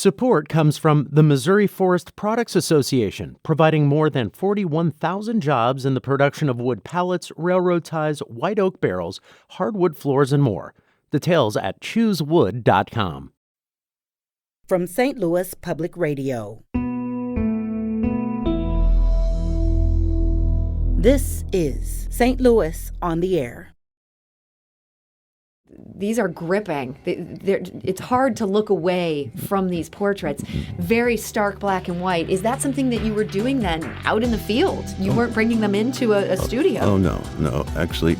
Support comes from the Missouri Forest Products Association, providing more than 41,000 jobs in the production of wood pallets, railroad ties, white oak barrels, hardwood floors, and more. Details at choosewood.com. From St. Louis Public Radio. This is St. Louis on the Air. These are gripping. It's hard to look away from these portraits. Very stark black and white. Is that something that you were doing then out in the field? You weren't bringing them into a studio? Oh, no. Actually,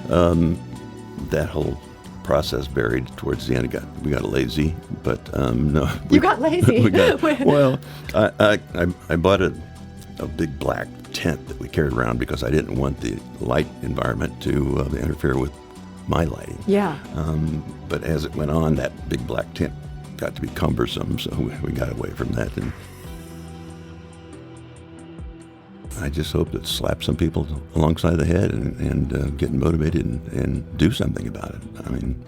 that whole process varied towards the end. We got lazy, but no. You got lazy? I bought a big black tent that we carried around because I didn't want the light environment to interfere with my lighting. Yeah. But as it went on, that big black tent got to be cumbersome, so we got away from that. And I just hope to slap some people alongside the head and get motivated and do something about it. I mean,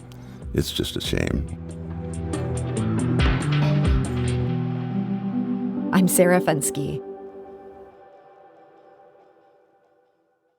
it's just a shame. I'm Sarah Fensky.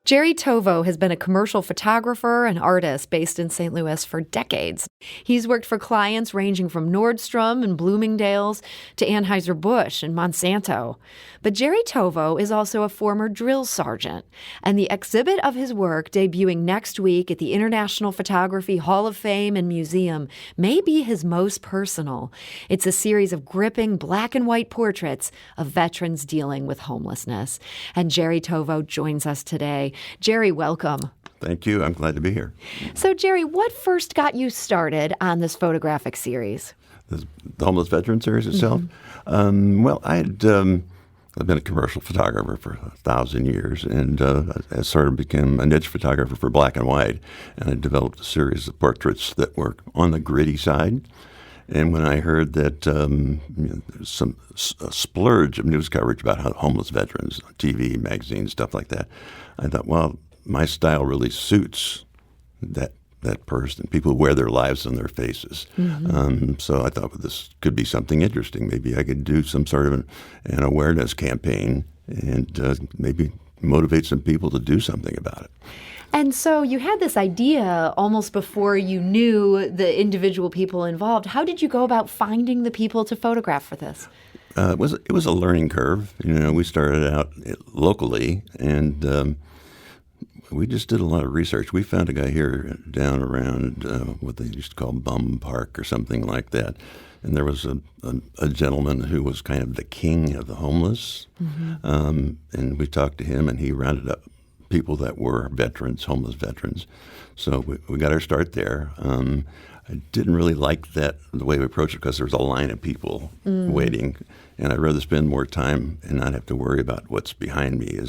Jerry Tovo has been a commercial photographer and artist based in St. Louis for decades. He's worked for clients ranging from Nordstrom and Bloomingdale's to Anheuser-Busch and Monsanto. But Jerry Tovo is also a former drill sergeant, and the exhibit of his work debuting next week at the International Photography Hall of Fame and Museum may be his most personal. It's a series of gripping black and white portraits of veterans dealing with homelessness. And Jerry Tovo joins us today. Jerry, welcome. Thank you. I'm glad to be here. So, Jerry, what first got you started on this photographic series? The Homeless Veteran Series itself? Mm-hmm. I've been a commercial photographer for 1,000 years, and I sort of became a niche photographer for black and white, and I developed a series of portraits that were on the gritty side. And when I heard that there's some splurge of news coverage about homeless veterans, TV, magazines, stuff like that, I thought, well, my style really suits that person, people who wear their lives on their faces. Mm-hmm. So I thought, well, this could be something interesting. Maybe I could do some sort of an awareness campaign and maybe motivate some people to do something about it. And so you had this idea almost before you knew the individual people involved. How did you go about finding the people to photograph for this? It was a learning curve. We started out locally, and we just did a lot of research. We found a guy here down around what they used to call Bum Park or something like that. And there was a gentleman who was kind of the king of the homeless. Mm-hmm. And we talked to him, and he rounded up people that were veterans, homeless veterans. So we got our start there. I didn't really like the way we approached it because there was a line of people waiting, and I'd rather spend more time and not have to worry about what's behind me.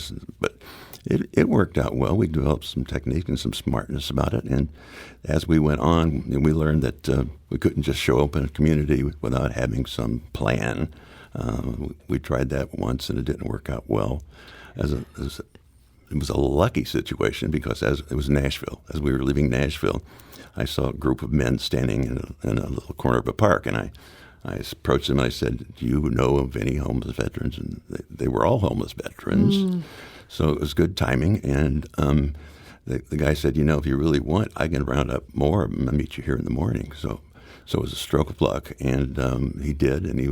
But it worked out well. We developed some technique and some smartness about it, and as we went on, we learned that we couldn't just show up in a community without having some plan. We tried that once, and it didn't work out well. It was a lucky situation because as it was Nashville. As we were leaving Nashville, I saw a group of men standing in a little corner of a park, and I approached them and I said, "Do you know of any homeless veterans?" And they were all homeless veterans. So it was good timing. And the guy said, if you really want, I can round up more of them and meet you here in the morning. So it was a stroke of luck, and he did, and he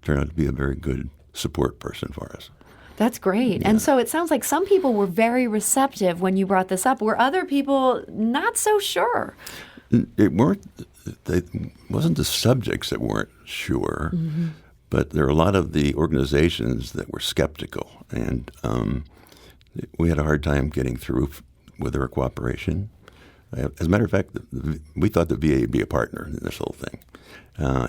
turned out to be a very good support person for us. That's great. Yeah. And so it sounds like some people were very receptive when you brought this up. Were other people not so sure? It wasn't the subjects that weren't sure, mm-hmm. but there were a lot of the organizations that were skeptical. And we had a hard time getting through with their cooperation. As a matter of fact, we thought the VA would be a partner in this whole thing.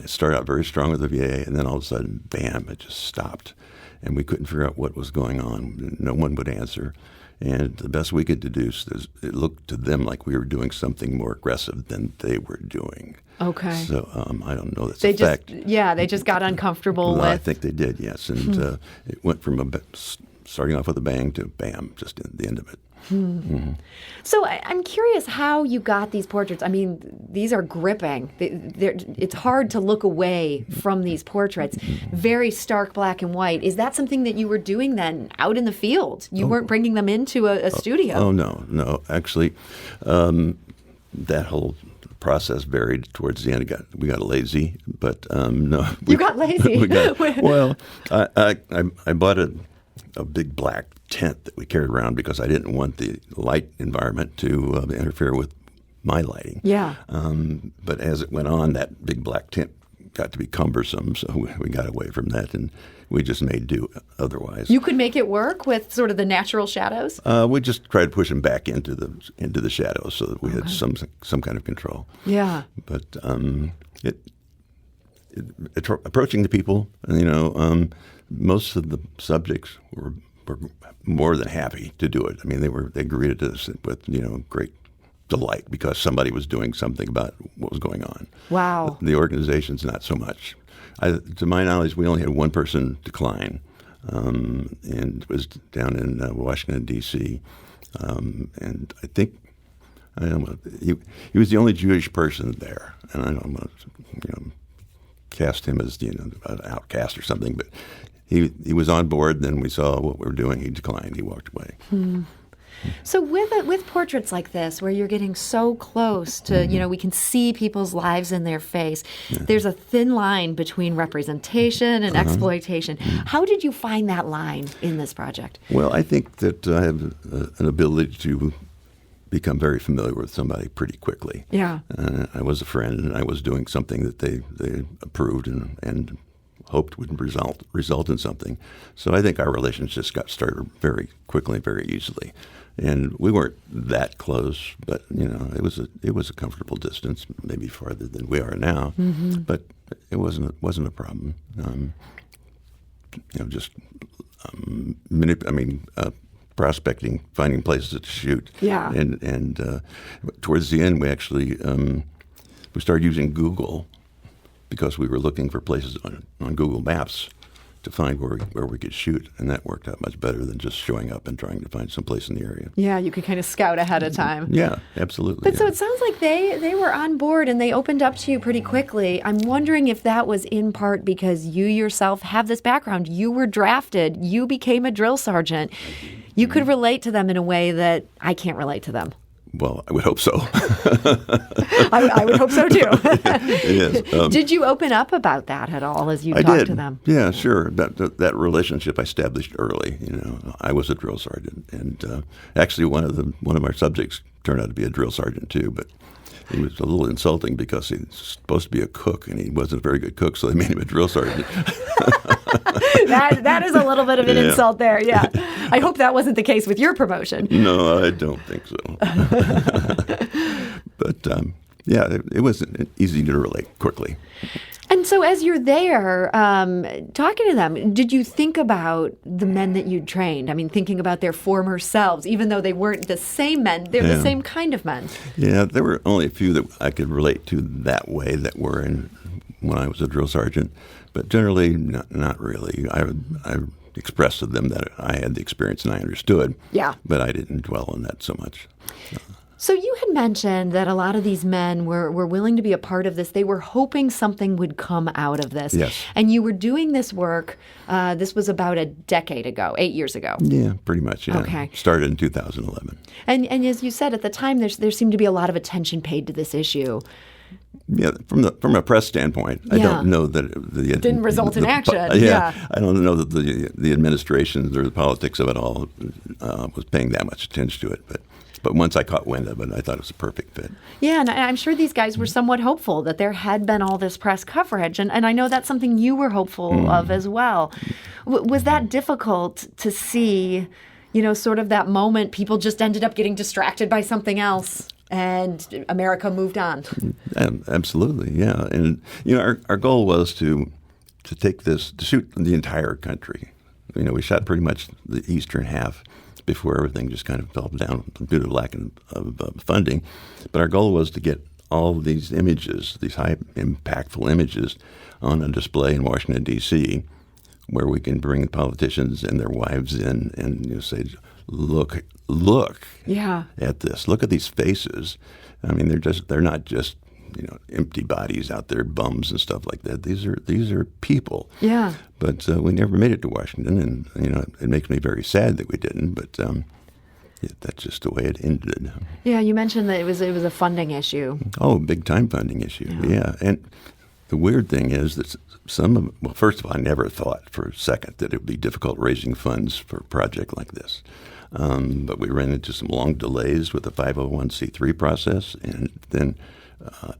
It started out very strong with the VA, and then all of a sudden, bam, it just stopped. And we couldn't figure out what was going on. No one would answer. And the best we could deduce is it looked to them like we were doing something more aggressive than they were doing. Okay. So I don't know that's a fact. They just got uncomfortable with... I think they did, yes. And it went from starting off with a bang to bam, just at the end of it. So I'm curious how you got these portraits. I mean, these are gripping. It's hard to look away from these portraits. Very stark black and white. Is that something that you were doing then out in the field? You weren't bringing them into a studio? Oh, no. Actually, that whole process varied towards the end. We got lazy, but no. You got lazy? Well, I bought a big black tent that we carried around because I didn't want the light environment to interfere with my lighting. Yeah. But as it went on, that big black tent got to be cumbersome, so we got away from that, and we just made do otherwise. You could make it work with sort of the natural shadows? We just tried to push them back into the shadows so that we had some kind of control. Yeah. But approaching the people, most of the subjects were more than happy to do it. I mean, they greeted us with great delight because somebody was doing something about what was going on. Wow. The organizations, not so much. To my knowledge, we only had one person decline, and it was down in Washington, D.C. And I think he was the only Jewish person there, and I don't want to cast him as an outcast or something, but he was on board. Then we saw what we were doing. He declined. He walked away. So with portraits like this, where you're getting so close to, we can see people's lives in their face, there's a thin line between representation and exploitation. How did you find that line in this project? Well, I think that I have an ability to become very familiar with somebody pretty quickly. Yeah. I was a friend, and I was doing something that they approved and hoped would result in something. So I think our relationships got started very quickly and very easily. And we weren't that close, but it was a comfortable distance, maybe farther than we are now. But it wasn't a problem. Prospecting, finding places to shoot. Yeah. And towards the end, we actually we started using Google because we were looking for places on Google Maps to find where we could shoot, and that worked out much better than just showing up and trying to find some place in the area. Yeah, you could kind of scout ahead of time. Yeah, absolutely. But so it sounds like they were on board and they opened up to you pretty quickly. I'm wondering if that was in part because you yourself have this background. You were drafted. You became a drill sergeant. You could relate to them in a way that I can't relate to them. Well, I would hope so. I would hope so too. Yes. Did you open up about that at all as you talked to them? Yeah, sure. That relationship I established early. I was a drill sergeant, and actually one of our subjects turned out to be a drill sergeant too. But it was a little insulting because he was supposed to be a cook, and he wasn't a very good cook, so they made him a drill sergeant. That is a little bit of an insult there, yeah. I hope that wasn't the case with your promotion. No, I don't think so. But, it wasn't easy to relate quickly. And so as you're there, talking to them, did you think about the men that you'd trained? I mean, thinking about their former selves, even though they weren't the same men, they're the same kind of men. Yeah, there were only a few that I could relate to that way that were when I was a drill sergeant. But generally, not really. I expressed to them that I had the experience and I understood. Yeah. But I didn't dwell on that so much. So you had mentioned that a lot of these men were willing to be a part of this. They were hoping something would come out of this. Yes. And you were doing this work, this was about a decade ago, 8 years ago. Yeah, pretty much, yeah. Okay. Started in 2011. And as you said, at the time, there seemed to be a lot of attention paid to this issue. Yeah, from a press standpoint, I don't know that it didn't result in action. I don't know that the administration or the politics of it all was paying that much attention to it. But once I caught wind of it, I thought it was a perfect fit. Yeah, and I'm sure these guys were somewhat hopeful that there had been all this press coverage, and I know that's something you were hopeful of as well. Was that difficult to see? Sort of that moment, people just ended up getting distracted by something else. And America moved on. Absolutely, yeah. And our goal was to take this to shoot the entire country. We shot pretty much the eastern half before everything just kind of fell down due to lack of funding. But our goal was to get all of these images, these high impactful images, on a display in Washington D.C. where we can bring the politicians and their wives in and say, look Yeah. at this. Look at these faces. I mean, they're not just empty bodies out there, bums and stuff like that. These are people. Yeah. But we never made it to Washington, and it makes me very sad that we didn't. But that's just the way it ended. Yeah, you mentioned that it was a funding issue. Oh, big time funding issue. Yeah. And the weird thing is that first of all, I never thought for a second that it would be difficult raising funds for a project like this. But we ran into some long delays with the 501c3 process. And then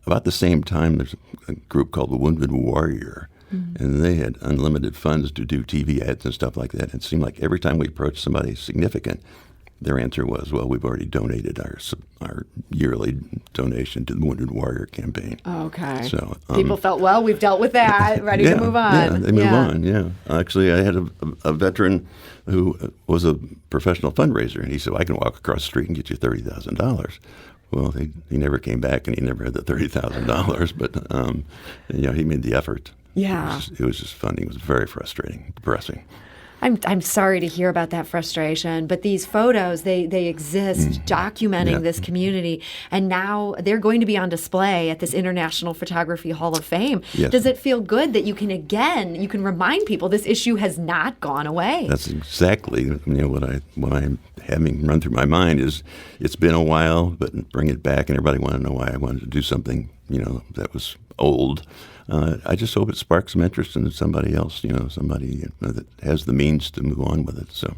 about the same time, there's a group called the Wounded Warrior. And they had unlimited funds to do TV ads and stuff like that. And it seemed like every time we approached somebody significant, their answer was, well, we've already donated our yearly donation to the Wounded Warrior campaign. Okay. So people felt, well, we've dealt with that, ready to move on. Yeah, they move on, yeah. Actually, I had a veteran who was a professional fundraiser, and he said, I can walk across the street and get you $30,000. Well, he never came back, and he never had the $30,000, but he made the effort. Yeah. It was just fun. It was very frustrating, depressing. I'm sorry to hear about that frustration, but these photos, they exist documenting this community, and now they're going to be on display at this International Photography Hall of Fame. Yes. Does it feel good that you can remind people this issue has not gone away? That's exactly what I'm having run through my mind is it's been a while, but bring it back, and everybody wanted to know why I wanted to do something that was old. I just hope it sparks some interest in somebody else, somebody that has the means to move on with it. So,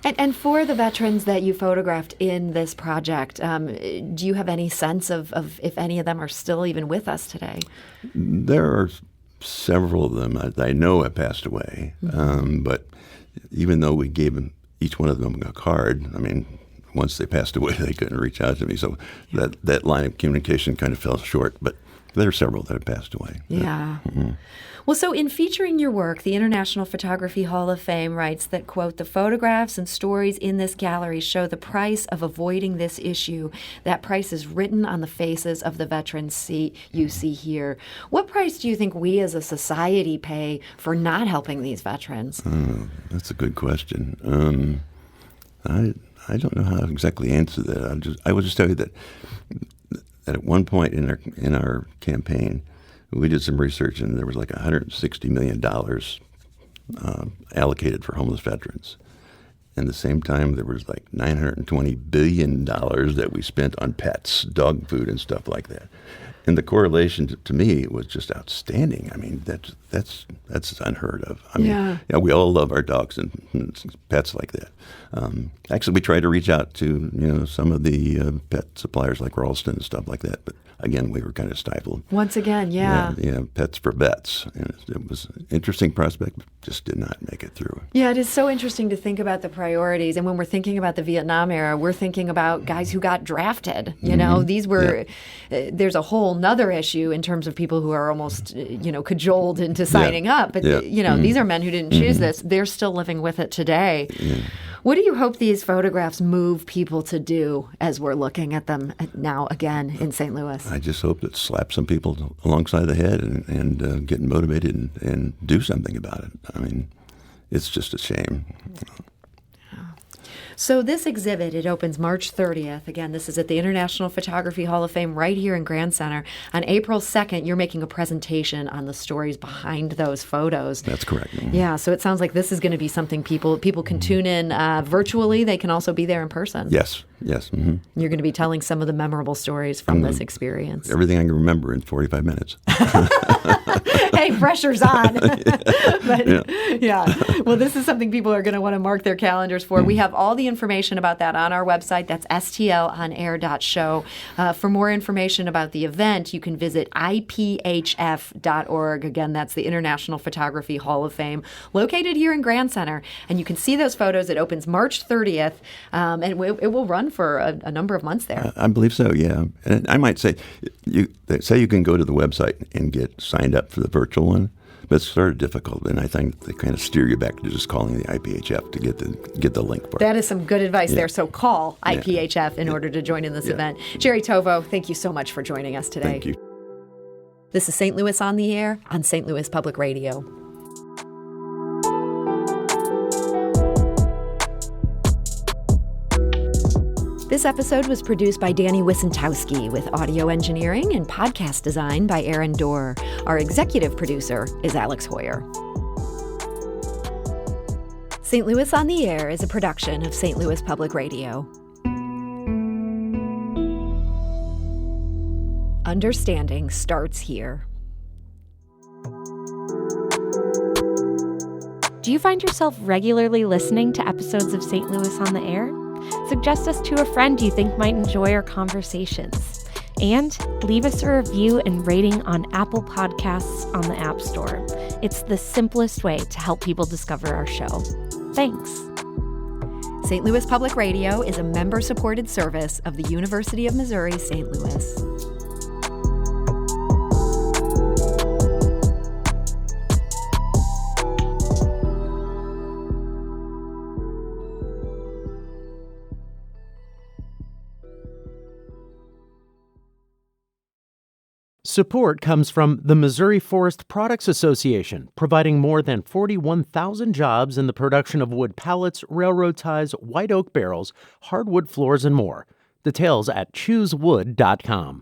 and for the veterans that you photographed in this project, do you have any sense of if any of them are still even with us today? There are several of them I know have passed away, but even though we gave each one of them a card, I mean, once they passed away, they couldn't reach out to me. So that line of communication kind of fell short, but there are several that have passed away. Yeah. Well, so in featuring your work, the International Photography Hall of Fame writes that, quote, the photographs and stories in this gallery show the price of avoiding this issue. That price is written on the faces of the veterans you see here. What price do you think we as a society pay for not helping these veterans? That's a good question. I don't know how to exactly answer that. I will just tell you that at one point in our campaign, we did some research, and there was like $160 million allocated for homeless veterans. And at the same time, there was like $920 billion that we spent on pets, dog food, and stuff like that. And the correlation to me was just outstanding. I mean, that's unheard of. I mean, we all love our dogs and pets like that. Actually, we tried to reach out to some of the pet suppliers like Ralston and stuff like that, but again, we were kind of stifled. Once again, yeah, pets for vets. And it was an interesting prospect, but just did not make it through. Yeah, it is so interesting to think about the priorities. And when we're thinking about the Vietnam era, we're thinking about guys who got drafted. These were, there's a whole nother issue in terms of people who are almost, cajoled into signing up. But, these are men who didn't choose this. They're still living with it today. Yeah. What do you hope these photographs move people to do as we're looking at them now again in St. Louis? I just hope it slaps some people alongside the head and get motivated and do something about it. I mean, it's just a shame. So this exhibit, it opens March 30th. Again, this is at the International Photography Hall of Fame right here in Grand Center. On April 2nd, you're making a presentation on the stories behind those photos. That's correct. Mm-hmm. Yeah, so it sounds like this is going to be something people can tune in virtually. They can also be there in person. Yes. Mm-hmm. You're going to be telling some of the memorable stories from this experience. Everything I can remember in 45 minutes. Hey, pressure's on. Well, this is something people are going to want to mark their calendars for. We have all the information about that on our website. That's stlonair.show. For more information about the event, you can visit iphf.org. Again, that's the International Photography Hall of Fame, located here in Grand Center. And you can see those photos. It opens March 30th, and it will run for a number of months there. I believe so, yeah. And I might say, you can go to the website and get signed up for the virtual one, but it's sort of difficult, and I think they kind of steer you back to just calling the IPHF to get the link for it. That is some good advice there. So call IPHF in order to join in this event. Jerry Tovo, thank you so much for joining us today. Thank you. This is St. Louis on the Air on St. Louis Public Radio. This episode was produced by Danny Wissentowski with audio engineering and podcast design by Aaron Dorr. Our executive producer is Alex Hoyer. St. Louis on the Air is a production of St. Louis Public Radio. Understanding starts here. Do you find yourself regularly listening to episodes of St. Louis on the Air? Suggest us to a friend you think might enjoy our conversations. And leave us a review and rating on Apple Podcasts on the App Store. It's the simplest way to help people discover our show. Thanks. St. Louis Public Radio is a member-supported service of the University of Missouri, St. Louis. Support comes from the Missouri Forest Products Association, providing more than 41,000 jobs in the production of wood pallets, railroad ties, white oak barrels, hardwood floors, and more. Details at choosewood.com.